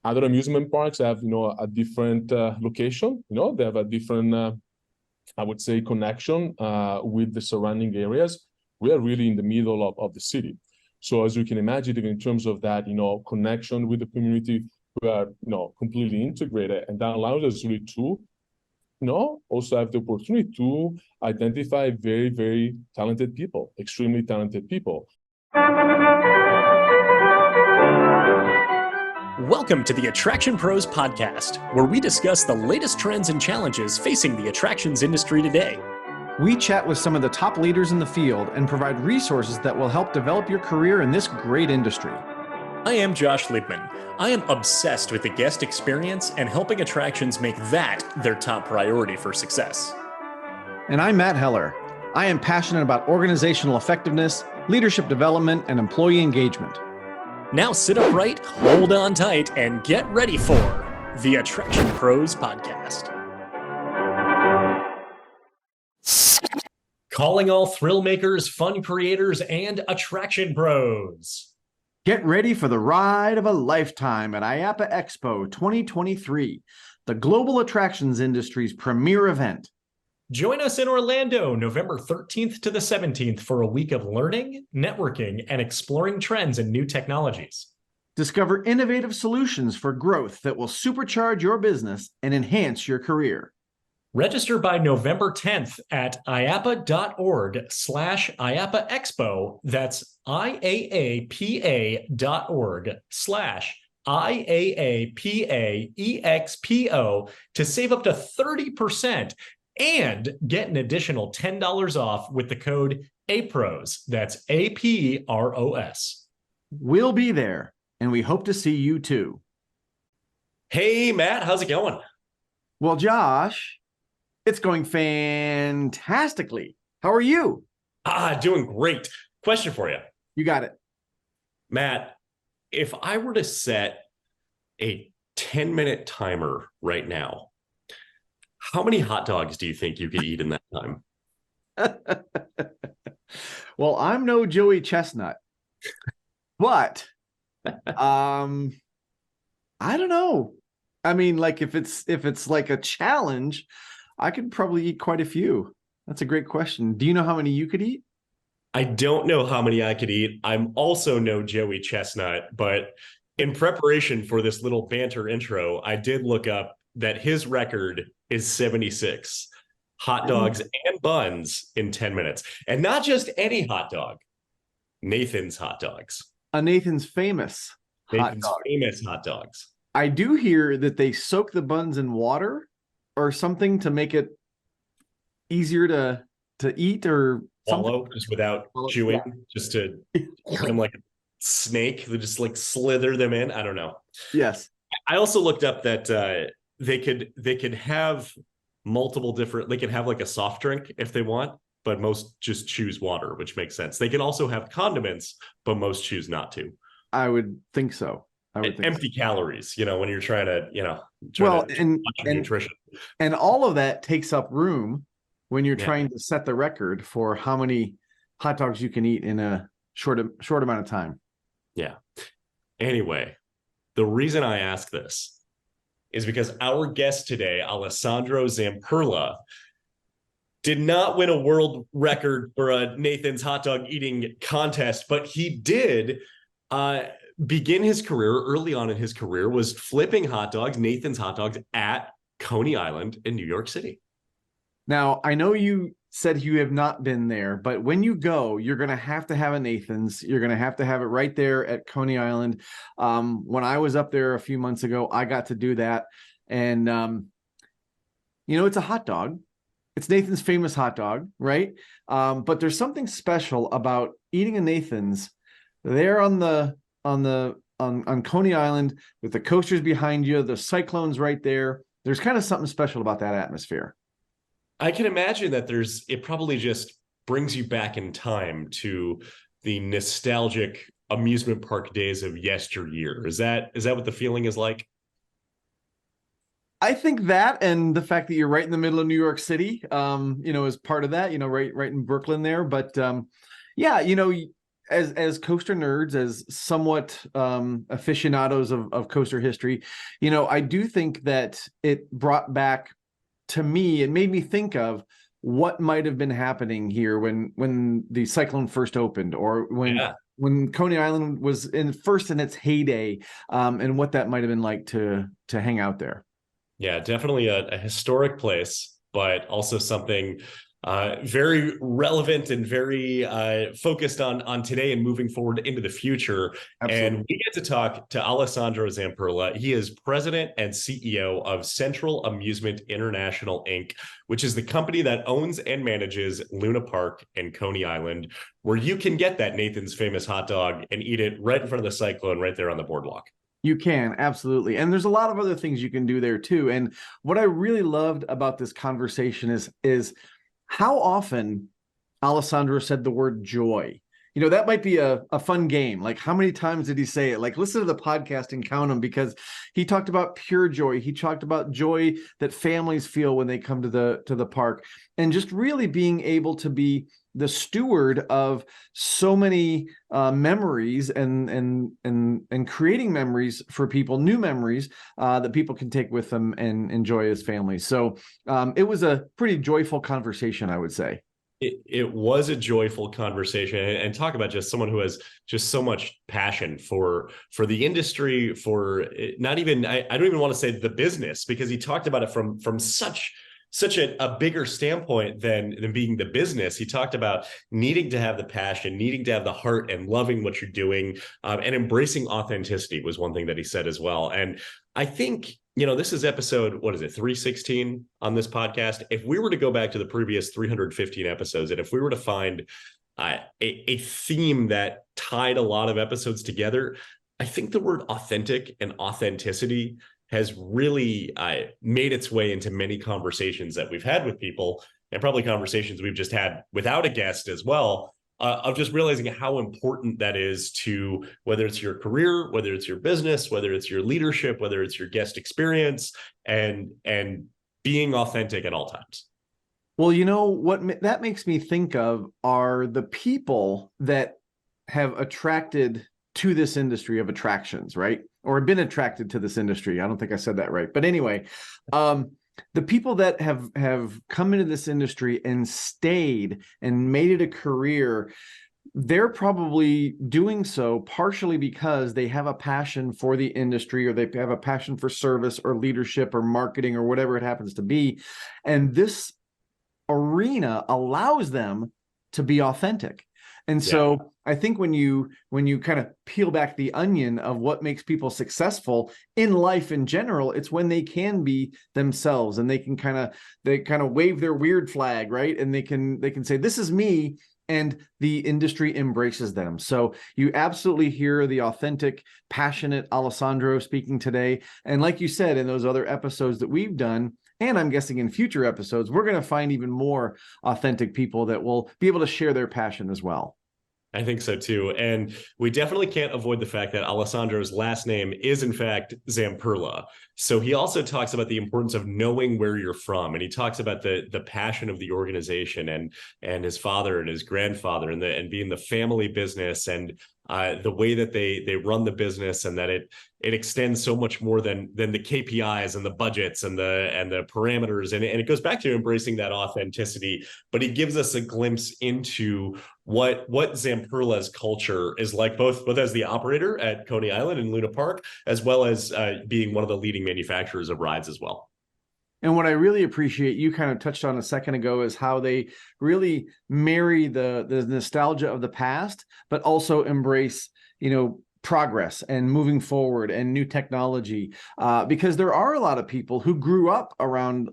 Other amusement parks have, a different location. They have a different, I would say, connection with the surrounding areas. We are really in the middle of the city. So as you can imagine, in terms of that, connection with the community, we are, completely integrated. And that allows us really to, also have the opportunity to identify very, very talented people, extremely talented people. Welcome to the Attraction Pros podcast, where we discuss the latest trends and challenges facing the attractions industry today. We chat with some of the top leaders in the field and provide resources that will help develop your career in this great industry. I am Josh Liebman. I am obsessed with the guest experience and helping attractions make that their top priority for success. And I'm Matt Heller. I am passionate about organizational effectiveness, leadership development, and employee engagement. Now sit upright, hold on tight, and get ready for the Attraction Pros podcast. Calling all thrill makers, fun creators, and attraction pros. Get ready for the ride of a lifetime at IAAPA Expo 2023, the global attractions industry's premier event. Join us in Orlando, November 13th to the 17th for a week of learning, networking, and exploring trends and new technologies. Discover innovative solutions for growth that will supercharge your business and enhance your career. Register by November 10th at IAAPA.org/IAAPA Expo. That's IAAPA.org/IAAPA EXPO to save up to 30% and get an additional $10 off with the code APROS. That's APROS. We'll be there, and we hope to see you too. Hey, Matt, how's it going? Well, Josh, it's going fantastically. How are you? Doing great. Question for you. You got it. Matt, if I were to set a 10-minute timer right now, how many hot dogs do you think you could eat in that time? Well, I'm no Joey Chestnut, but I don't know. I mean, like if it's like a challenge, I could probably eat quite a few. That's a great question. Do you know how many you could eat? I don't know how many I could eat. I'm also no Joey Chestnut, but in preparation for this little banter intro, I did look up that his record is 76 hot dogs and buns in 10 minutes. And not just any hot dog, Nathan's hot dogs. Nathan's famous hot dogs. I do hear that they soak the buns in water or something to make it easier to eat or swallow, just without chewing, just to eat them like a snake. They just like slither them in. I don't know. Yes. I also looked up that they could have multiple different, they could have like a soft drink if they want, but most just choose water, which makes sense. They can also have condiments, but most choose not to. I would think so. Empty calories, when you're trying to, nutrition. And all of that takes up room when you're trying to set the record for how many hot dogs you can eat in a short amount of time. Yeah. Anyway, the reason I ask this is because our guest today, Alessandro Zamperla, did not win a world record for a Nathan's hot dog eating contest, but he did begin his career early on in his career, was flipping hot dogs, Nathan's hot dogs, at Coney Island in New York City. Now, I know you said you have not been there, but when you go, you're going to have a Nathan's. You're going to have it right there at Coney Island. When I was up there a few months ago, I got to do that. And, it's a hot dog. It's Nathan's famous hot dog, right? But there's something special about eating a Nathan's there on Coney Island with the coasters behind you, the cyclones right there. There's kind of something special about that atmosphere. I can imagine that it probably just brings you back in time to the nostalgic amusement park days of yesteryear. Is that what the feeling is like? I think that, and the fact that you're right in the middle of New York City, is part of that, right in Brooklyn there. But as coaster nerds, as somewhat aficionados of coaster history, I do think that it brought back to me, it made me think of what might have been happening here when the Cyclone first opened, or when Coney Island was first in its heyday, and what that might have been like to hang out there. Yeah, definitely a historic place, but also something very relevant and very focused on today and moving forward into the future. Absolutely. And we get to talk to Alessandro Zamperla. He is president and CEO of Central Amusement International, Inc., which is the company that owns and manages Luna Park and Coney Island, where you can get that Nathan's Famous hot dog and eat it right in front of the Cyclone right there on the boardwalk. You can, absolutely. And there's a lot of other things you can do there too. And what I really loved about this conversation is how often Alessandro said the word joy. That might be a fun game. Like, how many times did he say it? Like, listen to the podcast and count them, because he talked about pure joy. He talked about joy that families feel when they come to the park, and just really being able to be the steward of so many memories and creating memories for people, new memories that people can take with them and enjoy as families. So it was a pretty joyful conversation, I would say. It was a joyful conversation, and talk about just someone who has just so much passion for the industry, for not even, I don't even want to say the business, because he talked about it from such a bigger standpoint than being the business. He talked about needing to have the passion, needing to have the heart, and loving what you're doing, and embracing authenticity was one thing that he said as well. And I think, this is episode, 316 on this podcast. If we were to go back to the previous 315 episodes, and if we were to find a theme that tied a lot of episodes together, I think the word authentic and authenticity has really made its way into many conversations that we've had with people, and probably conversations we've just had without a guest as well, of just realizing how important that is to, whether it's your career, whether it's your business, whether it's your leadership, whether it's your guest experience, and being authentic at all times. Well, what that makes me think of are the people that have attracted to this industry of attractions, right? Or have been attracted to this industry. I don't think I said that right. But anyway, the people that have come into this industry and stayed and made it a career, they're probably doing so partially because they have a passion for the industry, or they have a passion for service or leadership or marketing or whatever it happens to be. And this arena allows them to be authentic. And so I think when you kind of peel back the onion of what makes people successful in life in general, it's when they can be themselves, and they kind of wave their weird flag, right? And they can say, this is me, and the industry embraces them. So you absolutely hear the authentic, passionate Alessandro speaking today. And like you said, in those other episodes that we've done, and I'm guessing in future episodes, we're going to find even more authentic people that will be able to share their passion as well. I think so too. And we definitely can't avoid the fact that Alessandro's last name is in fact Zamperla. So he also talks about the importance of knowing where you're from. And he talks about the passion of the organization and his father and his grandfather and being the family business, and the way that they run the business, and that it extends so much more than the KPIs and the budgets and the parameters. And it goes back to embracing that authenticity, but he gives us a glimpse into what Zamperla's culture is like, both as the operator at Coney Island and Luna Park, as well as being one of the leading manufacturers of rides as well. And what I really appreciate, you kind of touched on a second ago, is how they really marry the nostalgia of the past, but also embrace, progress and moving forward and new technology. Because there are a lot of people who grew up around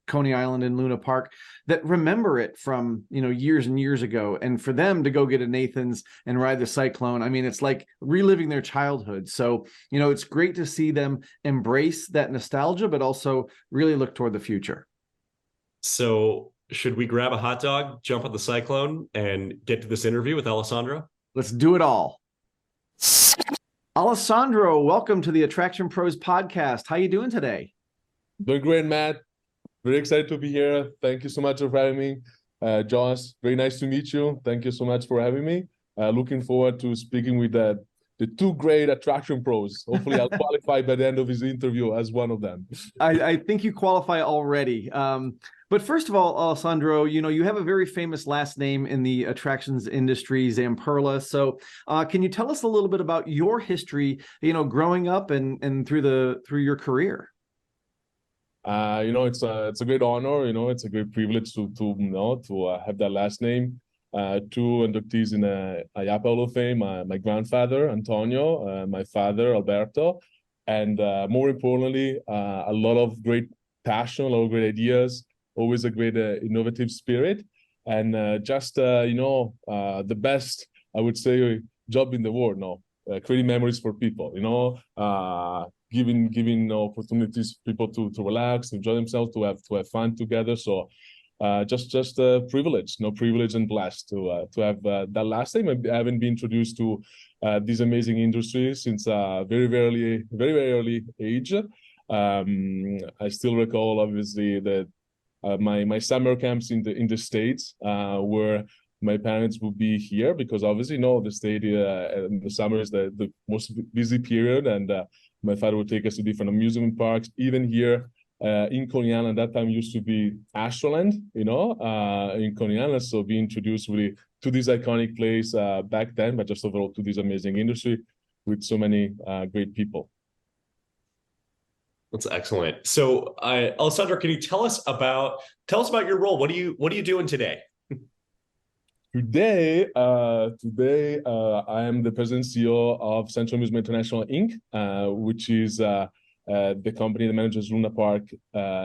Coney Island and Luna Park that remember it from, years and years ago. And for them to go get a Nathan's and ride the Cyclone, I mean, it's like reliving their childhood. So, it's great to see them embrace that nostalgia, but also really look toward the future. So should we grab a hot dog, jump on the Cyclone, and get to this interview with Alessandro? Let's do it all. Alessandro, welcome to the Attraction Pros podcast. How you doing today? Doing great, Matt. Very excited to be here. Thank you so much for having me. Josh, very nice to meet you. Thank you so much for having me. looking forward to speaking with the two great attraction pros. Hopefully, I'll qualify by the end of his interview as one of them. I think you qualify already. But first of all, Alessandro, you have a very famous last name in the attractions industry, Zamperla. So can you tell us a little bit about your history, growing up and through your career? It's a great honor. It's a great privilege to have that last name. Two inductees in IAAPA Hall of Fame. My grandfather Antonio, my father Alberto, and more importantly, a lot of great passion, a lot of great ideas. Always a great innovative spirit, and the best, I would say, job in the world. Creating memories for people. Giving opportunities for people to relax, enjoy themselves, to have fun together. So just a privilege, privilege and blessed to have that last name. I haven't been introduced to this amazing industry since very early age. I still recall, obviously, that my summer camps in the States, where my parents would be here, because obviously, the state in the summer is the most busy period, and my father would take us to different amusement parks. Even here in Coney Island, that time used to be Ashland, in Coney Island. So being introduced really to this iconic place back then, but just overall to this amazing industry with so many great people. That's excellent. So, Alessandro, can you tell us about your role? What are you doing today? Today, I am the president and CEO of Central Amusement International Inc., which is the company that manages Luna Park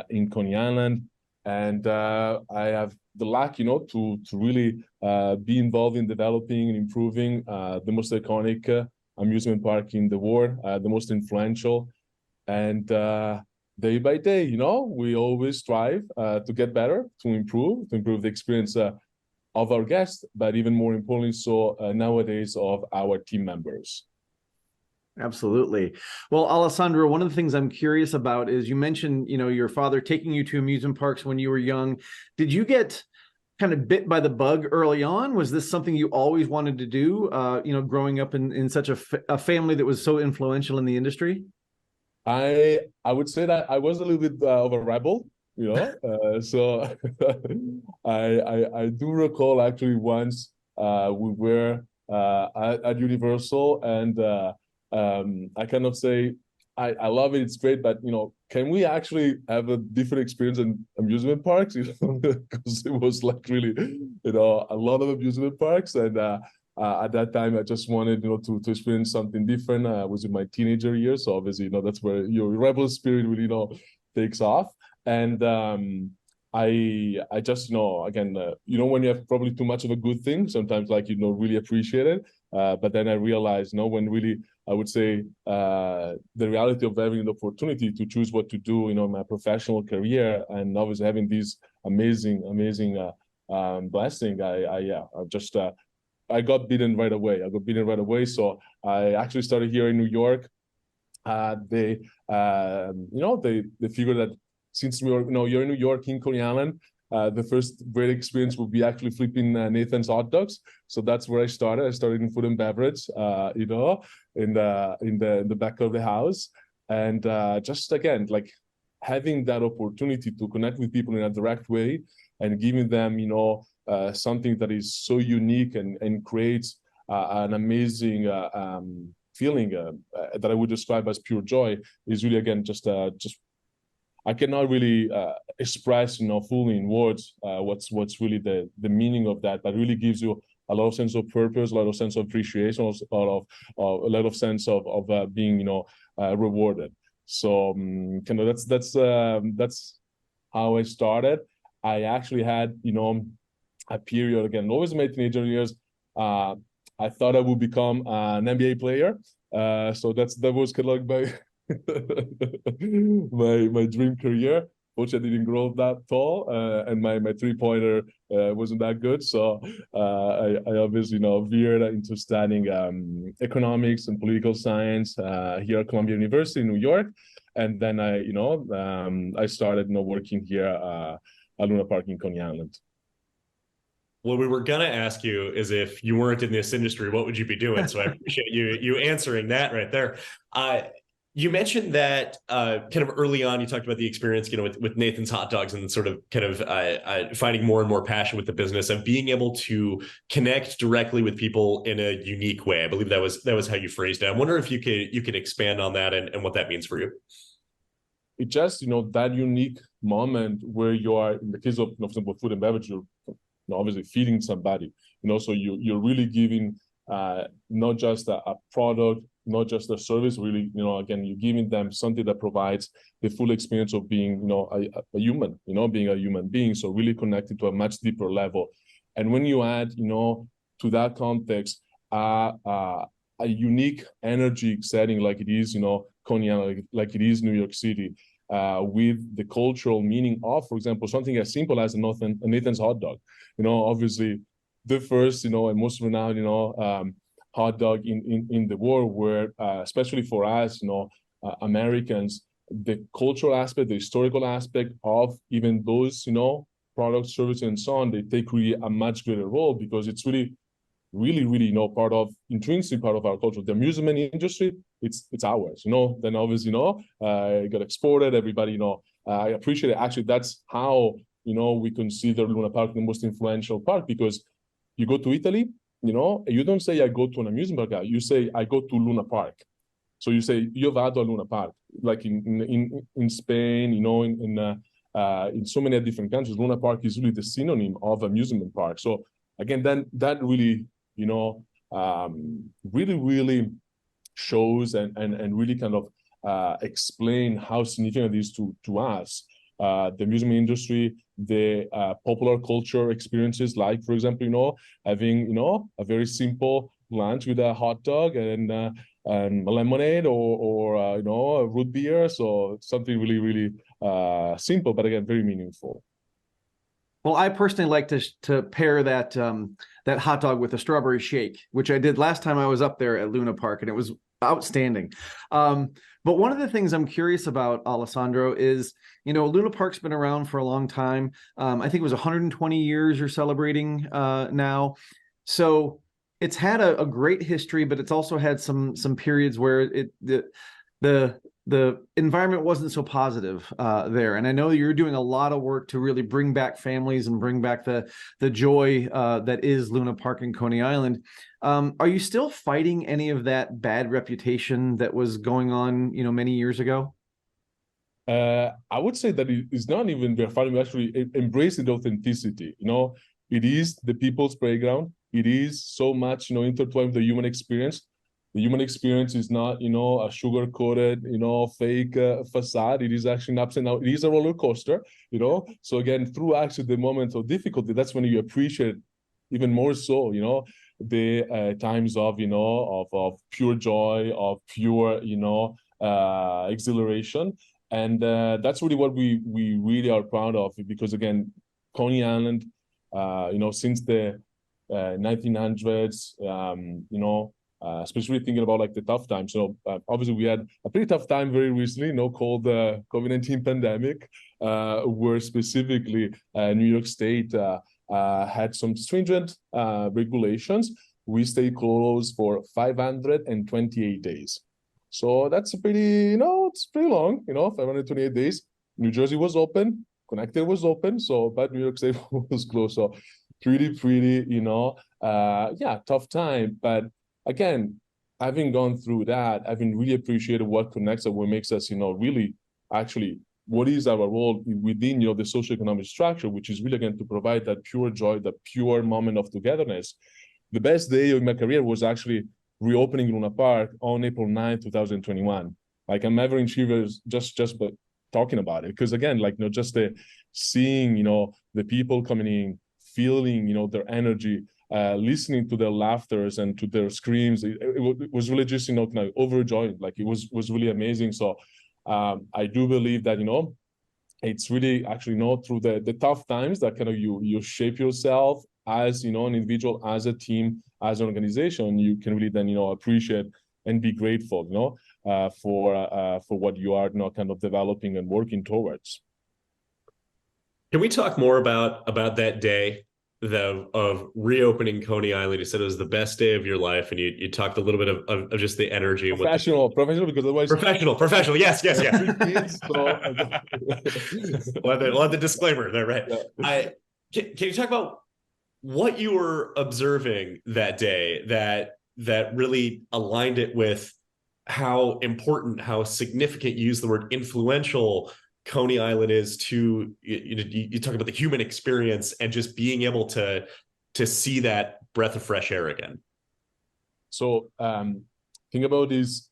in Coney Island, and I have the luck, to really be involved in developing and improving the most iconic amusement park in the world, the most influential. And day by day, we always strive to get better, to improve the experience of our guests, but even more importantly, nowadays, of our team members. Absolutely. Well, Alessandro, one of the things I'm curious about is you mentioned, your father taking you to amusement parks when you were young. Did you get kind of bit by the bug early on? Was this something you always wanted to do, growing up in such a family that was so influential in the industry? I would say that I was a little bit of a rebel, so I do recall actually once we were at Universal, and I kind of say I love it, it's great, but can we actually have a different experience in amusement parks? Because it was like really a lot of amusement parks, and at that time I just wanted to experience something different. I was in my teenager years, so obviously that's where your rebel spirit really takes off. And I just again when you have probably too much of a good thing, sometimes like you don't really appreciate it, but then I realized when really I would say the reality of having the opportunity to choose what to do in my professional career, and obviously having these amazing blessing, I got bitten right away. So I actually started here in New York. They figured that since you're in New York, in Coney Island, the first great experience would be actually flipping Nathan's hot dogs. So that's where I started. I started in food and beverage, in the back of the house, and just again like having that opportunity to connect with people in a direct way and giving them something that is so unique and creates an amazing feeling that I would describe as pure joy is really again just I cannot really express fully in words what's really the meaning of that, but really gives you a lot of sense of purpose, a lot of sense of appreciation, a lot of sense of being rewarded. So that's how I started. I actually had a period, again, always in my teenager years, I thought I would become an NBA player. So that was kind of like my dream career. Fortunately, I didn't grow up that tall, and my three-pointer wasn't that good. So I obviously veered into studying economics and political science here at Columbia University in New York, and then I started working here at Luna Park in Coney Island. What we were gonna ask you is if you weren't in this industry, what would you be doing? So I appreciate you answering that right there. You mentioned that kind of early on, you talked about the experience, with Nathan's Hot Dogs and sort of kind of finding more and more passion with the business of being able to connect directly with people in a unique way. I believe that was how you phrased it. I wonder if you could expand on that and what that means for you. It just, that unique moment where you are, in the case of, for example, food and beverage, you're obviously feeding somebody, so you're really giving not just a product, not just a service, really, again, you're giving them something that provides the full experience of being, a human, being a human being. So really connected to a much deeper level. And when you add, to that context, a unique energy setting like it is, Coney Island, like it is New York City, with the cultural meaning of, for example, something as simple as a Nathan's hot dog. Obviously the first, and most renowned, hot dog in the world, where especially for us, Americans, the cultural aspect, the historical aspect of even those, products, services, and so on, they take really a much greater role, because it's really, part of, intrinsic part of our culture. The amusement industry, it's ours, then obviously, it got exported, everybody, I appreciate it. Actually, that's how, we consider Luna Park the most influential park, because you go to Italy, you don't say I go to an amusement park, you say I go to Luna Park. So you say io vado a Luna Park, like in Spain, in so many different countries, Luna Park is really the synonym of amusement park. So again, then that really, really shows and really kind of explain how significant it is to us. The amusement industry, the popular culture experiences, like, for example, having, a very simple lunch with a hot dog and a lemonade or a root beer. So something really, really simple, but again, very meaningful. Well, I personally like to pair that that hot dog with a strawberry shake, which I did last time I was up there at Luna Park, and it was outstanding. But one of the things I'm curious about, Alessandro, is, Luna Park's been around for a long time. I think it was 120 years you're celebrating now. So it's had a great history, but it's also had some periods where the environment wasn't so positive there. And I know you're doing a lot of work to really bring back families and bring back the joy that is Luna Park and Coney Island. Are you still fighting any of that bad reputation that was going on, many years ago? I would say that it's not even we're fighting, we actually embracing the authenticity. It is the people's playground. It is so much, intertwined with the human experience. The human experience is not, a sugar-coated, fake facade. It is actually an ups and downs. It is a roller coaster, So again, through actually the moments of difficulty, that's when you appreciate even more so, the times of, of pure joy, of pure, exhilaration. And that's really what we really are proud of, because again, Coney Island, since the 1900s, especially thinking about like the tough times. So obviously we had a pretty tough time very recently, called the COVID-19 pandemic, where specifically New York State had some stringent regulations. We stayed closed for 528 days. So that's a pretty, it's pretty long, 528 days. New Jersey was open, Connecticut was open, but New York State was closed. So pretty, tough time. But again, having gone through that, having really appreciated what connects us, what makes us, really actually what is our role within, the socioeconomic structure, which is really, again, to provide that pure joy, that pure moment of togetherness. The best day of my career was actually reopening Luna Park on April 9th, 2021. Like, I'm ever in shivers just by talking about it. Because again, like, just the seeing, the people coming in, feeling, their energy, listening to their laughters and to their screams, it was really just, kind of overjoyed. Like, it was really amazing. So I do believe that, it's really actually, through the tough times that kind of you shape yourself as, an individual, as a team, as an organization. You can really then, appreciate and be grateful, for what you are now kind of developing and working towards. Can we talk more about that day? of reopening Coney Island. You said it was the best day of your life, and you talked a little bit of just the energy and professional, because otherwise professional. Yes. So, Love the disclaimer there, right? yeah. Can you talk about what you were observing that day that really aligned it with how important, how significant, you use the word influential, Coney Island is to, you talk about the human experience and just being able to see that breath of fresh air again. So think about this,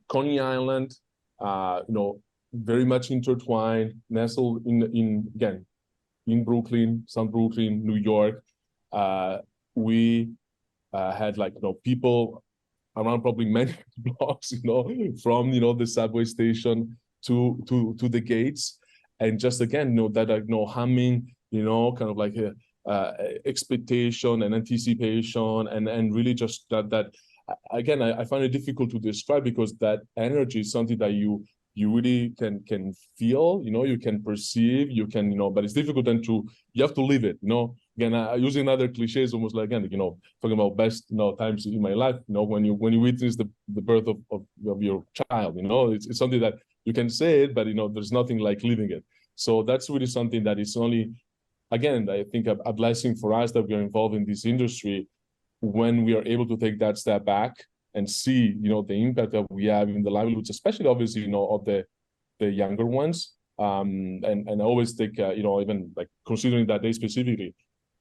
Coney Island, very much intertwined, nestled in Brooklyn, South Brooklyn, New York. We had people around probably many blocks, from the subway station to the gates, and just again, that humming, kind of like a expectation and anticipation, and really just that again, I find it difficult to describe, because that energy is something that you really can feel, you can perceive, you can, but it's difficult then you have to live it, Again, using other cliches, almost like, again, talking about best, times in my life, when you witness the birth of your child, it's something that you can say it, but, there's nothing like living it. So that's really something that is only, again, I think a blessing for us that we are involved in this industry, when we are able to take that step back and see, the impact that we have in the livelihoods, especially obviously, of the younger ones. And I always take, even like considering that day specifically.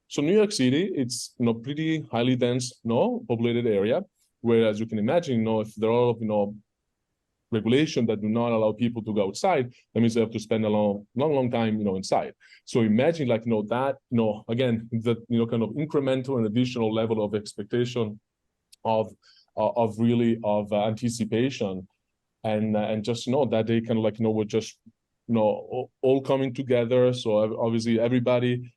So New York City, it's, pretty highly dense, populated area, where, as you can imagine, if there are a lot of, regulation that do not allow people to go outside, that means they have to spend a long time, inside. So imagine that, again, the, kind of incremental and additional level of expectation of anticipation, and just, that they kind of we're just, all coming together. So obviously everybody,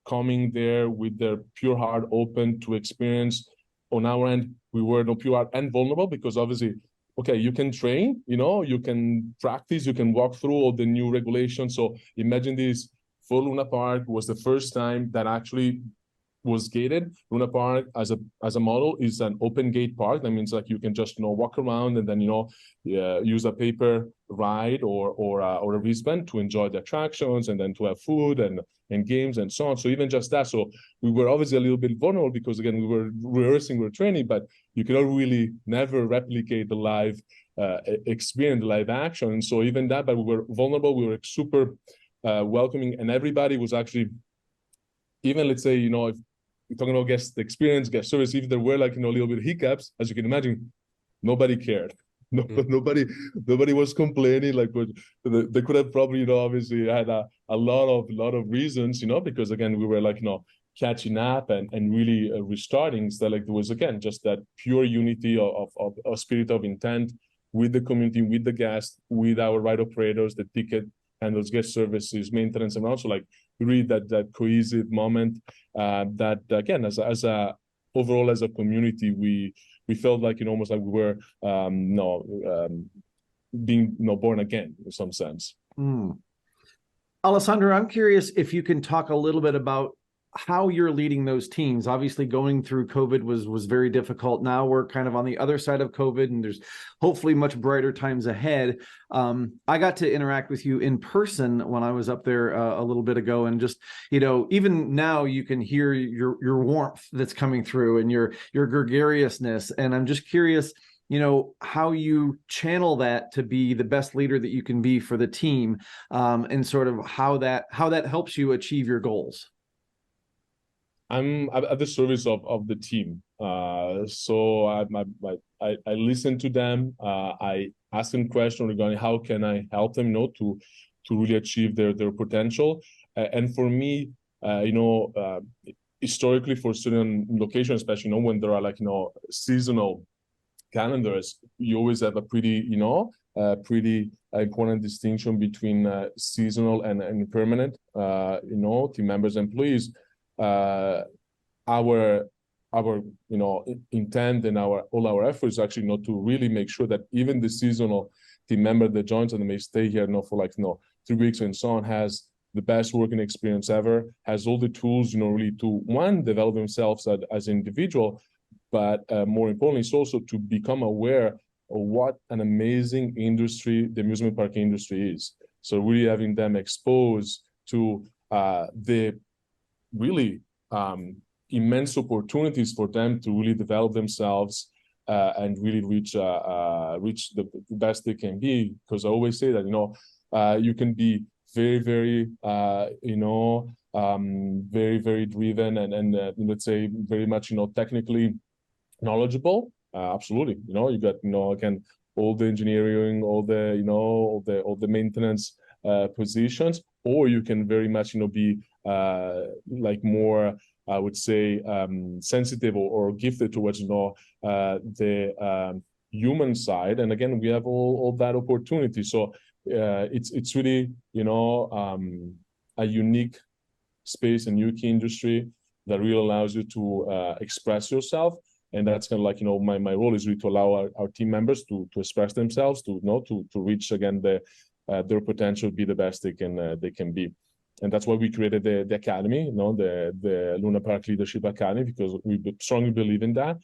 coming there with their pure heart open to experience. On our end, we were pure heart and vulnerable, because obviously, okay, you can train, you can practice, you can walk through all the new regulations. So imagine this, for Luna Park was the first time that actually was gated. Luna Park as a model is an open gate park. That means you can just walk around, and then use a paper ride or a wristband to enjoy the attractions, and then to have food and games and so on. So even just that. So we were obviously a little bit vulnerable, because again, we were rehearsing, we were training, but you cannot really never replicate the live experience, the live action. And so even that, but we were vulnerable, we were super welcoming, and everybody was actually, even let's say, if you're talking about guest experience, guest service, if there were a little bit of hiccups, as you can imagine, nobody cared. Nobody was complaining. They could have probably, obviously had a lot of reasons, because again, we were catching up and really restarting. So there was, again, just that pure unity of spirit of intent with the community, with the guests, with our ride operators, the ticket and those guest services, maintenance, and also really that cohesive moment, that again, as a overall as a community, we felt almost like we were being born again in some sense. Alessandro, I'm curious if you can talk a little bit about how you're leading those teams. Obviously, going through COVID was very difficult. Now we're kind of on the other side of COVID, and there's hopefully much brighter times ahead. I got to interact with you in person when I was up there a little bit ago, and just, even now you can hear your warmth that's coming through, and your gregariousness. And I'm just curious, how you channel that to be the best leader that you can be for the team, and sort of how that helps you achieve your goals. I'm at the service of the team. So I listen to them. I ask them questions regarding how can I help them, to really achieve their potential. And for me, historically, for certain locations, especially when there are seasonal calendars, you always have a pretty important distinction between seasonal and permanent team members, employees. Our intent and all our efforts actually to really make sure that even the seasonal team member that joins and may stay here for 3 weeks and so on has the best working experience ever, has all the tools, really to, one, develop themselves as an individual, but more importantly, it's also to become aware of what an amazing industry the amusement park industry is. So really having them exposed to the really immense opportunities for them to really develop themselves and really reach the best they can be. Because I always say that, you can be very, very, very, very driven and let's say very much, technically knowledgeable. Absolutely. You got, again, all the engineering, all the, all the maintenance positions, or you can very much, be like more, I would say, sensitive or gifted towards, the human side. And again, we have all that opportunity. So it's really, a unique space, a unique industry that really allows you to express yourself. And that's kind of like, my role is really to allow our team members to express themselves, to reach again their potential, be the best they can be. And that's why we created the academy, the Luna Park Leadership Academy, because we strongly believe in that.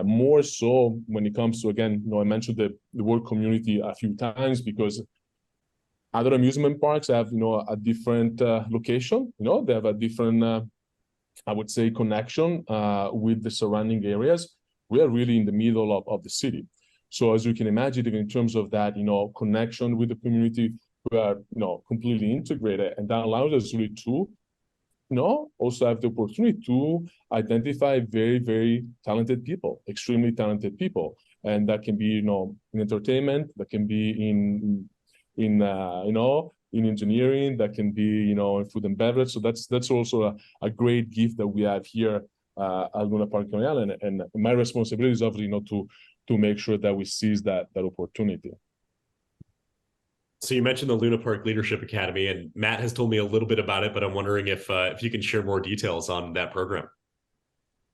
More so when it comes to, again, I mentioned the word community a few times, because other amusement parks have, a different location. They have a different, I would say, connection with the surrounding areas. We are really in the middle of the city. So as you can imagine, in terms of that, connection with the community, we are, completely integrated. And that allows us really to, also have the opportunity to identify very, very talented people, extremely talented people. And that can be, in entertainment, that can be in engineering, that can be, in food and beverage. So that's also a great gift that we have here at Luna Park Coney Island. And my responsibility is obviously, to make sure that we seize that opportunity. So you mentioned the Luna Park Leadership Academy, and Matt has told me a little bit about it, but I'm wondering if you can share more details on that program.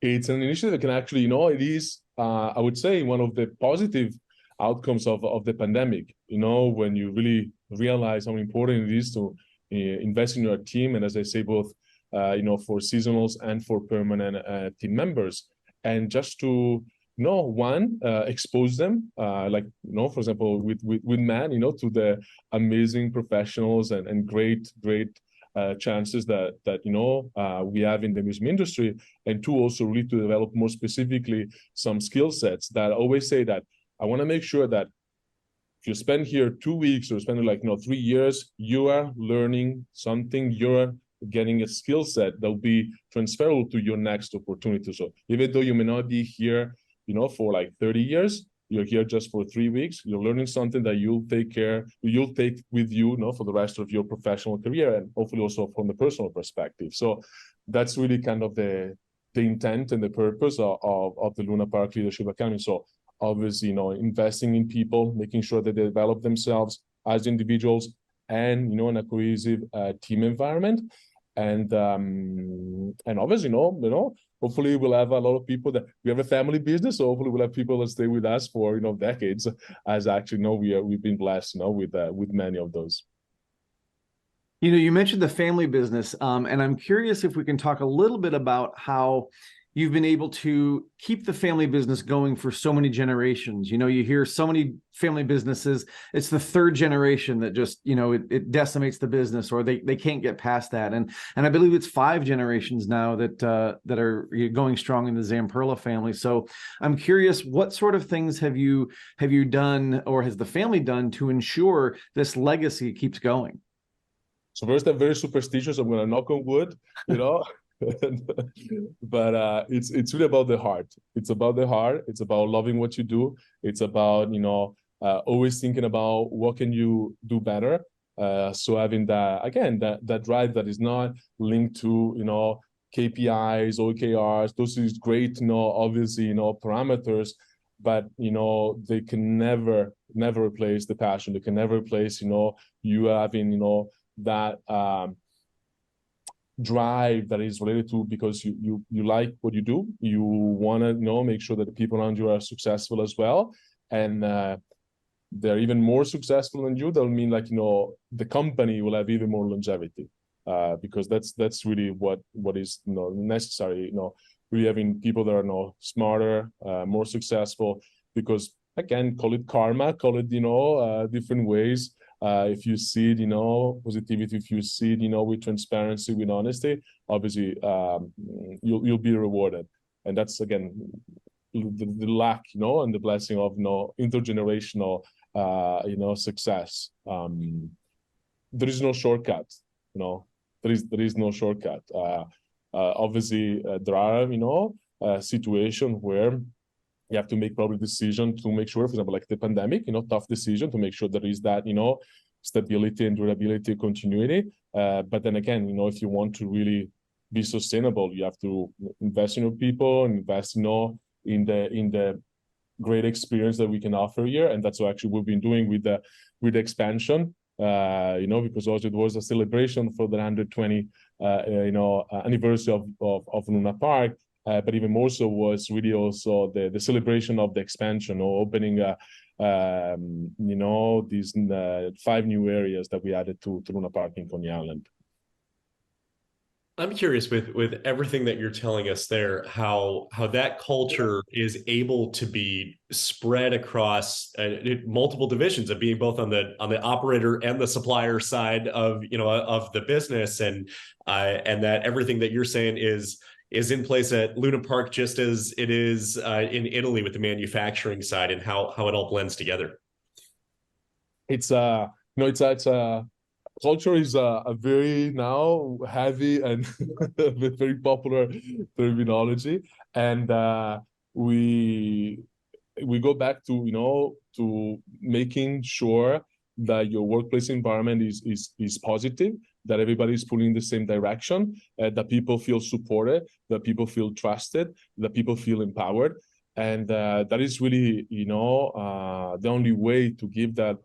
It's an initiative that can actually, it is, I would say, one of the positive outcomes of the pandemic, when you really realize how important it is to invest in your team. And as I say, both, for seasonals and for permanent team members. And just to, expose them, for example, with Matt, to the amazing professionals and great chances that we have in the amusement industry. And two, also really to develop more specifically some skill sets that I always say that I want to make sure that if you spend here 2 weeks or spend 3 years, you are learning something, you're getting a skill set that will be transferable to your next opportunity. So even though you may not be here, for 30 years, you're here just for 3 weeks, you're learning something that you'll take with you, for the rest of your professional career, and hopefully also from the personal perspective. So that's really kind of the intent and the purpose of the Luna Park Leadership Academy. So obviously, investing in people, making sure that they develop themselves as individuals and, in a cohesive team environment. And obviously, hopefully we'll have a lot of people that we have a family business. So hopefully we'll have people that stay with us for, decades, as actually, we've been blessed, with many of those. You mentioned the family business, and I'm curious if we can talk a little bit about how you've been able to keep the family business going for so many generations. You hear so many family businesses, it's the third generation that just, it decimates the business, or they can't get past that. And I believe it's 5 generations now that are going strong in the Zamperla family. So I'm curious, what sort of things have you done, or has the family done, to ensure this legacy keeps going? So first, I'm very superstitious. I'm going to knock on wood, but it's really about the heart. It's about the heart. It's about loving what you do. It's about, always thinking about what can you do better. So having that drive that is not linked to, KPIs, OKRs, those is great, obviously, parameters, but, they can never replace the passion. They can never replace, you having, that drive that is related to, because you like what you do, you want to make sure that the people around you are successful as well, and they're even more successful than you. That'll mean the company will have even more longevity. because that's really what is necessary. Really having people that are smarter, more successful. Because again, call it karma, call it different ways. If you see it, positivity, if you see it, with transparency, with honesty, obviously you'll be rewarded. And that's again the luck, and the blessing of intergenerational success. There is no shortcut, there is no shortcut. Obviously there are situations where you have to make probably decision to make sure, for example, like the pandemic, tough decision to make sure there is that, stability and durability, continuity. But then again, if you want to really be sustainable, you have to invest in your people, invest, in the great experience that we can offer here. And that's what actually we've been doing with the expansion, because also it was a celebration for the 120, anniversary of Luna Park. But even more so was really also the celebration of the expansion, or opening, these 5 new areas that we added to Luna Park in Coney Island. I'm curious with everything that you're telling us there, how that culture is able to be spread across multiple divisions of being both on the operator and the supplier side of of the business, and that everything that you're saying is in place at Luna Park, just as it is in Italy with the manufacturing side, and how it all blends together. It's culture is a very now heavy and very popular terminology, and we go back to to making sure that your workplace environment is positive, that everybody is pulling in the same direction, that people feel supported, that people feel trusted, that people feel empowered. And that is really, the only way to give that,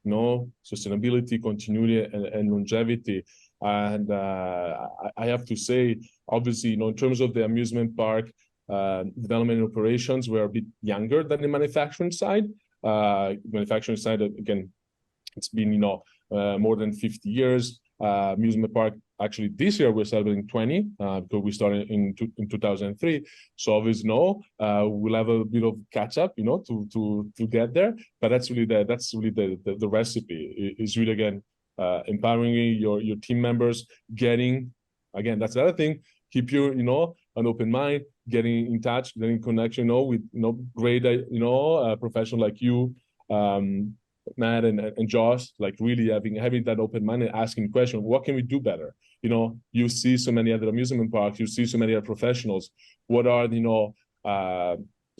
sustainability, continuity, and longevity. And I have to say, obviously, in terms of the amusement park development and operations, we're a bit younger than the manufacturing side. Manufacturing side, again, it's been, more than 50 years. Amusement park, actually, this year we're celebrating 20, because we started in 2003. So obviously, we'll have a bit of catch up, to get there. But that's really the recipe. Is really, again, empowering your team members, getting, again, that's the other thing. Keep your, an open mind, getting in touch, getting in connection, with great, professional like you, Matt and Josh, like really having that open mind and asking questions. What can we do better? You see so many other amusement parks, you see so many other professionals. What are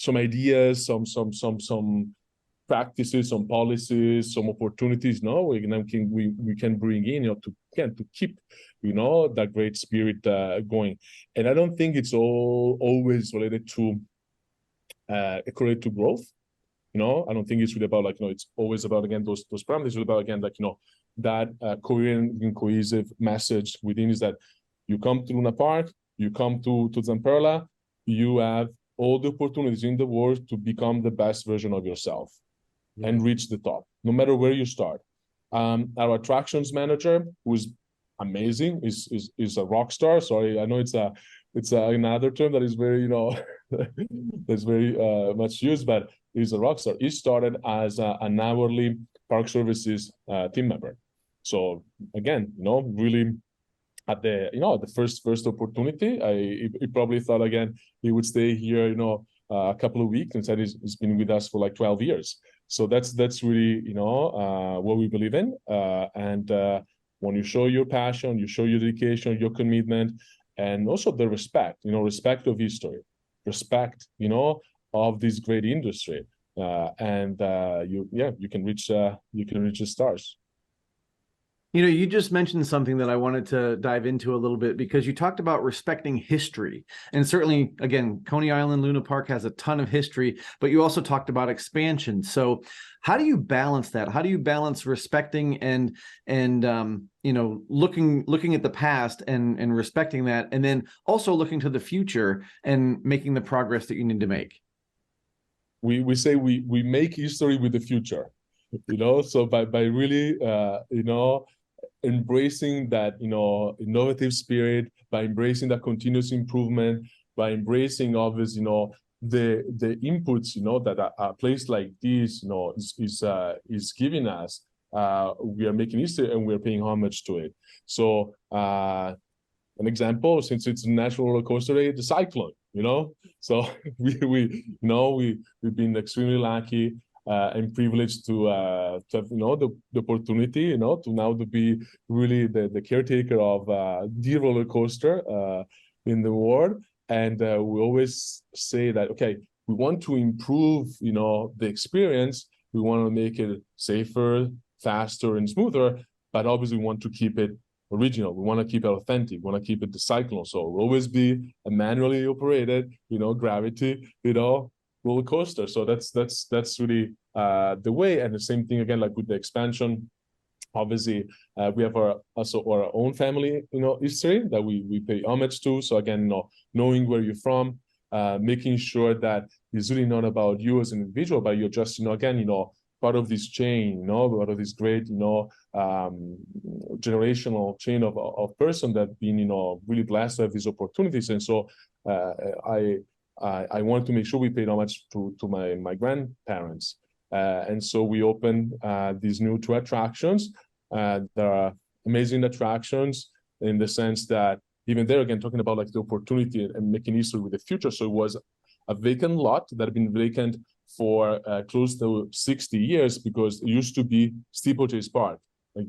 some ideas, some practices, some policies, some opportunities? We can bring in, to keep that great spirit going. And I don't think it's always related to growth. I don't think it's really about it's always about, again, those parameters. It's really about, again, that coherent and cohesive message within is that you come to Luna Park, you come to Zamperla, you have all the opportunities in the world to become the best version of yourself and reach the top, no matter where you start. Our attractions manager, who's amazing, is a rock star. Sorry, I know it's another term that is very, that's very much used, but he's a rock star. He started as an hourly park services team member. So again, really at the first opportunity, he probably thought, again, he would stay here, a couple of weeks, and said he's been with us for like 12 years. So that's really, what we believe in. And when you show your passion, you show your dedication, your commitment, and also the respect, respect of history, respect, of this great industry, and you can reach the stars. You just mentioned something that I wanted to dive into a little bit, because you talked about respecting history. And certainly, again, Coney Island Luna Park has a ton of history, but you also talked about expansion. So how do you balance that? How do you balance respecting and looking at the past and respecting that, and then also looking to the future and making the progress that you need to make? We say we make history with the future, so by really, embracing that, innovative spirit, by embracing that continuous improvement, by embracing obviously, the inputs, that a place like this, is giving us. We are making history and we're paying homage to it. So an example, since it's a natural roller coaster, the cyclone, so we've been extremely lucky and privileged to have, the opportunity, to now to be really the caretaker of the roller coaster in the world. And we always say that, okay, we want to improve, the experience. We want to make it safer, faster, and smoother, but obviously we want to keep it original. We want to keep it authentic. We want to keep it the cyclone. So it'll always be a manually operated, gravity, roller coaster. So that's really the way. And the same thing again, like with the expansion. Obviously, we have also our own family, history that we pay homage to. So again, knowing where you're from, making sure that it's really not about you as an individual, but you're just, again, part of this chain, part of this great, generational chain of person that been, really blessed to have these opportunities. And so I wanted to make sure we paid homage to my grandparents. And so we opened these new 2 attractions. There are amazing attractions in the sense that even there, again, talking about like the opportunity and making history with the future. So it was a vacant lot that had been vacant for close to 60 years because it used to be Steeplechase Park. Like,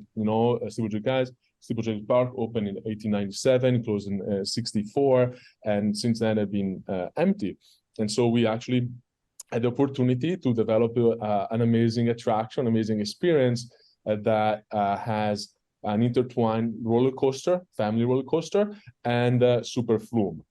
Steeplechase Park opened in 1897, closed in 64, and since then have been empty. And so we actually had the opportunity to develop an amazing attraction, amazing experience that has an intertwined roller coaster, family roller coaster, and super flume,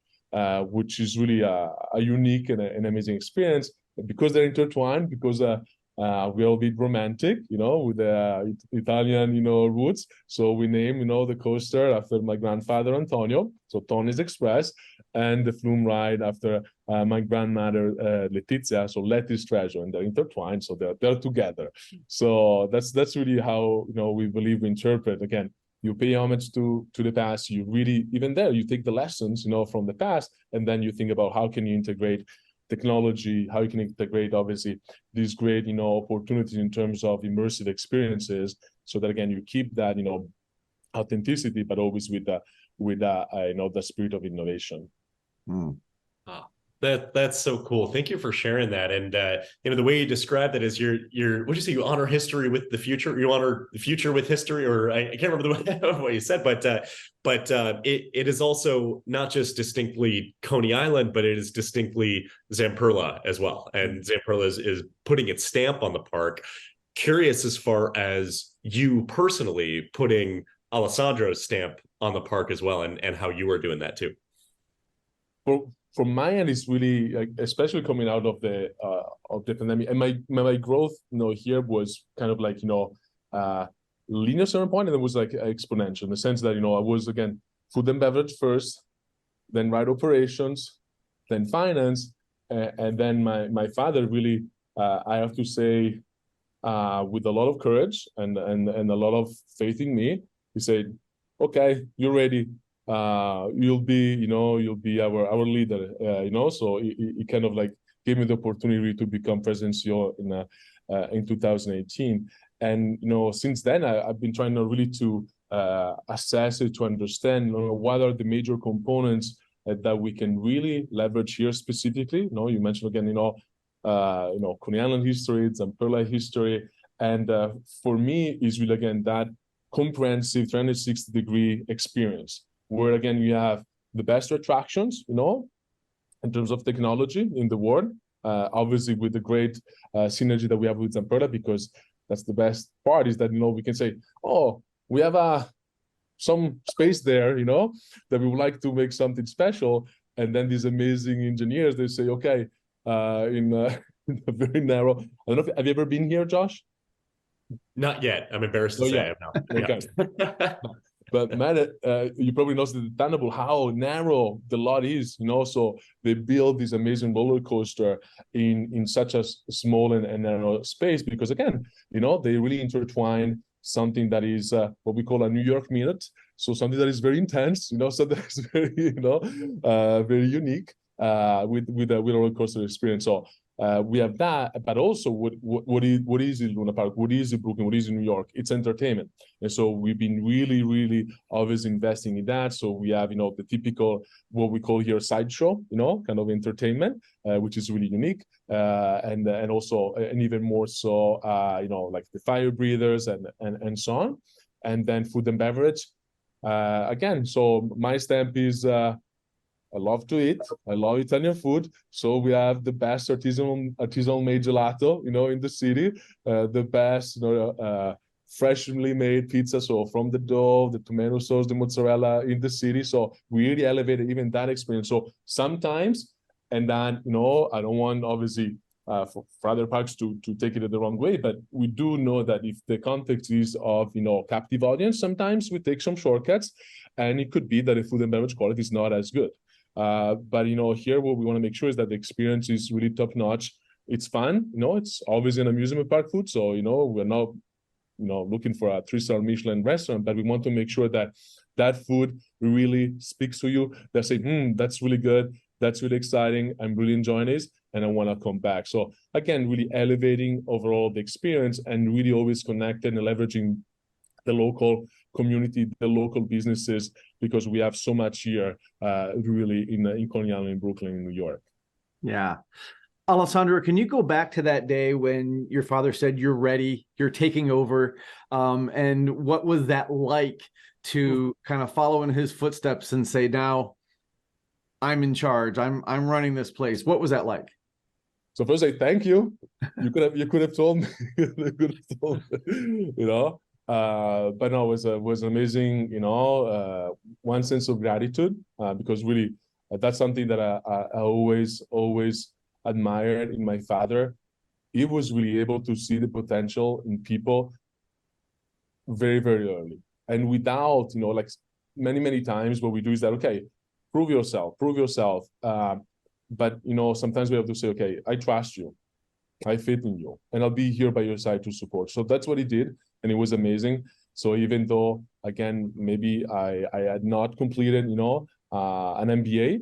which is really a unique and an amazing experience because they're intertwined, because we're a bit romantic, with the Italian, roots. So we name, the coaster after my grandfather Antonio, so Tony's Express, and the flume ride after my grandmother Letizia, so Letty's Treasure, and they're intertwined, so they're together. So that's really how we believe we interpret. Again, you pay homage to the past. You really, even there, you take the lessons from the past, and then you think about how can you integrate technology, how you can integrate obviously these great opportunities in terms of immersive experiences, so that again you keep that authenticity, but always with the spirit of innovation. That's so cool. Thank you for sharing that. And the way you described it is what'd you say? You honor history with the future. You honor the future with history, or I can't remember what you said, but it is also not just distinctly Coney Island, but it is distinctly Zamperla as well. And Zamperla is putting its stamp on the park. Curious as far as you personally putting Alessandro's stamp on the park as well, and how you are doing that too. Well, from my end, it's really like, especially coming out of the pandemic, and my growth, here was kind of like linear at certain point, and it was like exponential in the sense that I was again food and beverage first, then ride operations, then finance, and then my father really, I have to say, with a lot of courage and a lot of faith in me, he said, "Okay, you're ready. You'll be our leader," so he kind of like gave me the opportunity to become president CEO in 2018. And since then I've been trying to really to assess it, to understand what are the major components that we can really leverage here specifically. You mentioned again Coney Island history, Zamperla history, and for me is really again that comprehensive 360-degree experience, where again you have the best attractions, in terms of technology in the world, obviously with the great synergy that we have with Zamperla, because that's the best part is that, we can say, oh, we have some space there, that we would like to make something special. And then these amazing engineers, they say, okay, in a very narrow, I don't know, have you ever been here, Josh? Not yet. I'm embarrassed to say I have not. Okay. But man, you probably know the Thunderbolt, how narrow the lot is, so they build this amazing roller coaster in such a small and narrow space, because again, they really intertwine something that is what we call a New York minute. So something that is very intense, something that is very, very unique with a roller coaster experience. So we have that, but also what is in Luna Park? What is in Brooklyn? What is in New York? It's entertainment. And so we've been really, really always investing in that. So we have, the typical, what we call here sideshow, kind of entertainment, which is really unique. And also, and even more so, like the fire breathers and so on. And then food and beverage. Again, so my stamp is, I love to eat. I love Italian food. So we have the best artisanal made gelato, in the city. The best, freshly made pizza. So from the dough, the tomato sauce, the mozzarella in the city. So we really elevated even that experience. So sometimes, and then, I don't want obviously for other parks to take it the wrong way, but we do know that if the context is of, captive audience, sometimes we take some shortcuts, and it could be that the food and beverage quality is not as good. But here what we want to make sure is that the experience is really top notch. It's fun, it's always an amusement park food. So, we're not, looking for a 3-star Michelin restaurant, but we want to make sure that that food really speaks to you. They say, that's really good. That's really exciting. I'm really enjoying this, and I want to come back. So again, really elevating overall the experience and really always connected and leveraging the local community, the local businesses, because we have so much here really in Coney Island, in Brooklyn, in New York. Yeah. Alessandro, can you go back to that day when your father said, you're ready, you're taking over? And what was that like to kind of follow in his footsteps and say, now I'm in charge, I'm running this place? What was that like? So first, I thank you. You could have told me, but no, it was amazing, one sense of gratitude, because really that's something that I always admired in my father. He was really able to see the potential in people very, very early. And without, like many times what we do is that, okay, prove yourself. But, sometimes we have to say, okay, I trust you. I fit in you, and I'll be here by your side to support. So that's what he did, and it was amazing. So even though, again, maybe I had not completed, an MBA,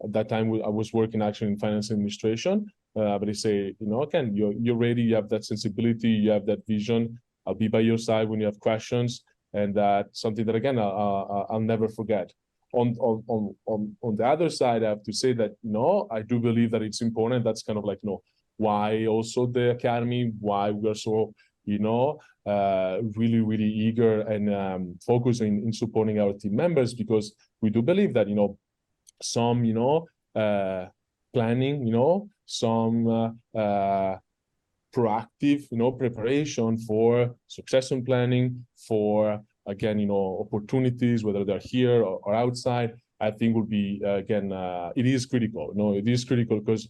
at that time I was working actually in finance administration, but they say, Ken, you're ready, you have that sensibility, you have that vision. I'll be by your side when you have questions, and that's something that, again, I'll never forget. On the other side, I have to say that, I do believe that it's important. That's kind of like, why also the Academy, why we're so, really, really eager and focusing in supporting our team members, because we do believe that, some, planning, some proactive, preparation for succession planning, for, again, opportunities, whether they're here or outside, I think would be, again, it is critical. It is critical because,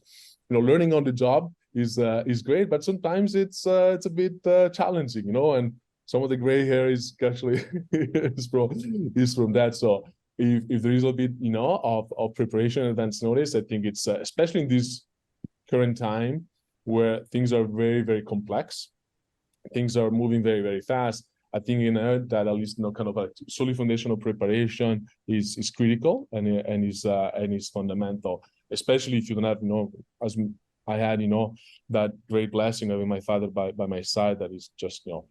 learning on the job is great, but sometimes it's a bit challenging, and some of the gray hair is actually is from that. So if there is a bit, of preparation and advance notice, I think it's especially in this current time where things are very, very complex, things are moving very, very fast. I think that at least kind of a solid foundational preparation is critical and is fundamental, especially if you don't have, as I had, that great blessing of my father by my side. That is just, it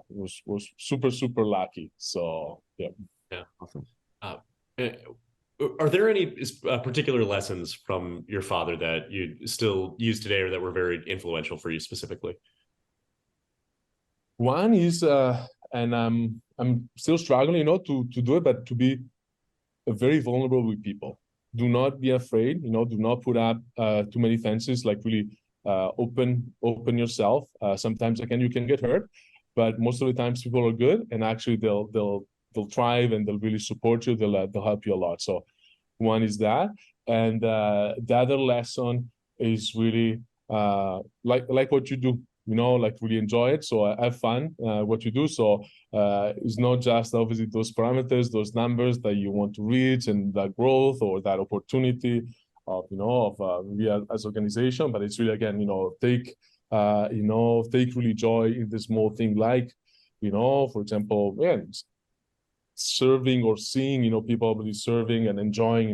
was super, super lucky. So yeah. Awesome. Are there any particular lessons from your father that you still use today, or that were very influential for you specifically? One is, and I'm still struggling, to do it, but to be very vulnerable with people. Do not be afraid, do not put up too many fences. Like really open yourself. Sometimes again you can get hurt, but most of the times people are good, and actually they'll thrive and they'll really support you. They'll help you a lot. So one is that, and the other lesson is really like what you do. Like really enjoy it. So have fun what you do. So it's not just obviously those parameters, those numbers that you want to reach, and that growth or that opportunity of, we as organization, but it's really, again, take take really joy in the small thing, like, for example, serving or seeing, people really serving and enjoying,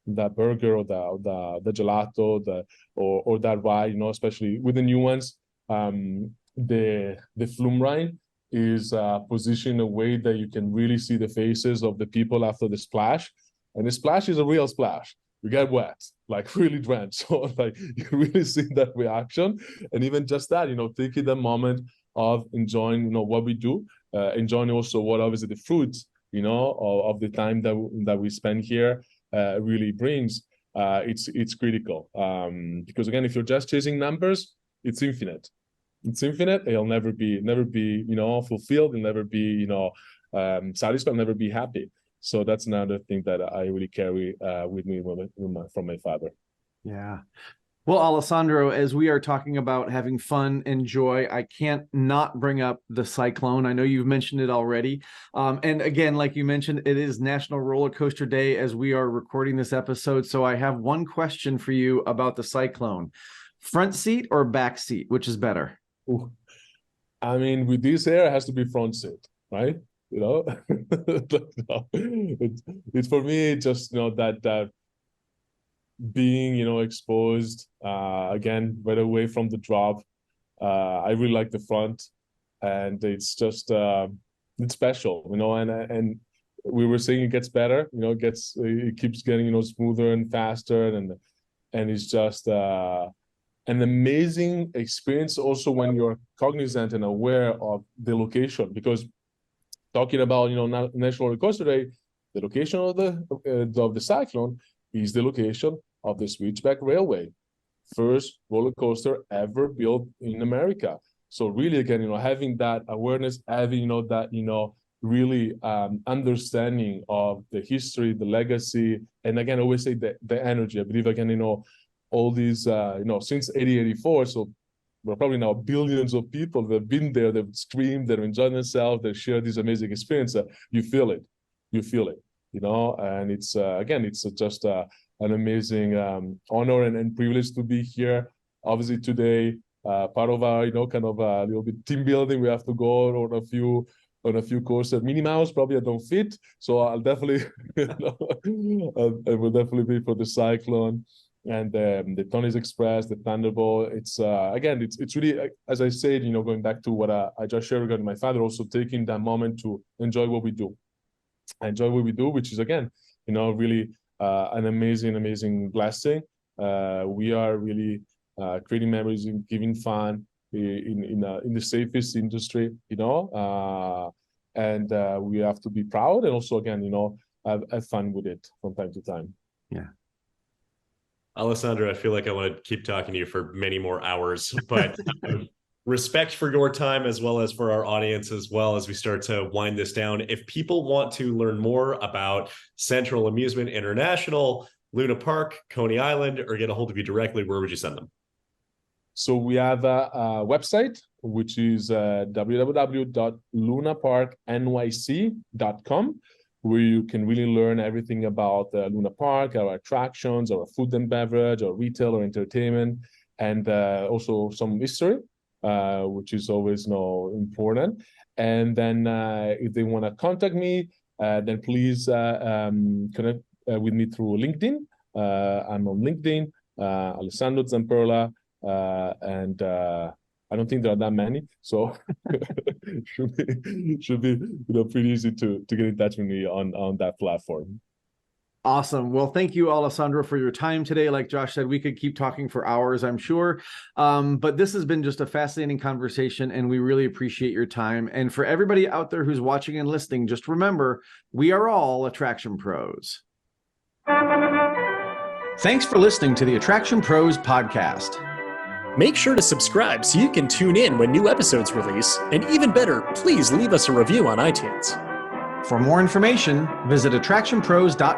that burger or the gelato, or that ride, especially with the new ones. The flume ride is positioned in a way that you can really see the faces of the people after the splash. And the splash is a real splash. You get wet, like really drenched. So like you really see that reaction. And even just that, taking the moment of enjoying, what we do, enjoying also what obviously the fruits, of the time that we spend here really brings. It's critical. Because again, if you're just chasing numbers, it's infinite. It's infinite. It'll never be, fulfilled. It'll never be, satisfied. Never be happy. So that's another thing that I really carry with me from my father. Yeah. Well, Alessandro, as we are talking about having fun and joy, I can't not bring up the cyclone. I know you've mentioned it already. And again, like you mentioned, it is National Roller Coaster Day as we are recording this episode. So I have one question for you about the cyclone. Front seat or back seat, which is better? Ooh. I mean, with this air, it has to be front seat, right? It's for me, just, that being, exposed, again, right away from the drop. I really like the front, and it's just, it's special, and we were saying it gets better, it keeps getting, smoother and faster, and it's just, an amazing experience also when you're cognizant and aware of the location, because talking about, National Roller Coaster Day, the location of the cyclone is the location of the Switchback Railway, first roller coaster ever built in America. So really, again, having that awareness, having, that, really understanding of the history, the legacy, and again, I always say the energy. I believe, again, all these, since 1884, so we're probably now billions of people that have been there, they've screamed, they've enjoyed themselves, they've shared this amazing experience. You feel it, and it's, again, it's just an amazing honor and privilege to be here. Obviously today, part of our, kind of a little bit team building, we have to go on a few courses. Minnie Mouse, probably I don't fit, so I'll definitely, I will definitely be for the cyclone. And the Tony's Express, the Thunderbolt. It's again, it's really, as I said, going back to what I just shared regarding my father, also taking that moment to enjoy what we do, which is, again, really an amazing blessing. We are really creating memories and giving fun in the safest industry, and we have to be proud and also, again, have fun with it from time to time. Yeah. Alessandro, I feel like I want to keep talking to you for many more hours, but respect for your time as well as for our audience, as well as we start to wind this down. If people want to learn more about Central Amusement International, Luna Park, Coney Island, or get a hold of you directly, where would you send them? So we have a website, which is www.lunaparknyc.com, where you can really learn everything about Luna Park, our attractions, our food and beverage, our retail, our entertainment, and also some history, which is always important. And then if they want to contact me, then please connect with me through LinkedIn. I'm on LinkedIn, Alessandro Zamperla, and I don't think there are that many, so should be pretty easy to get in touch with me on that platform. Awesome. Well, thank you, Alessandro, for your time today. Like Josh said, we could keep talking for hours, I'm sure. But this has been just a fascinating conversation, and we really appreciate your time. And for everybody out there who's watching and listening, just remember, we are all Attraction Pros. Thanks for listening to the Attraction Pros podcast. Make sure to subscribe so you can tune in when new episodes release. And even better, please leave us a review on iTunes. For more information, visit attractionpros.com.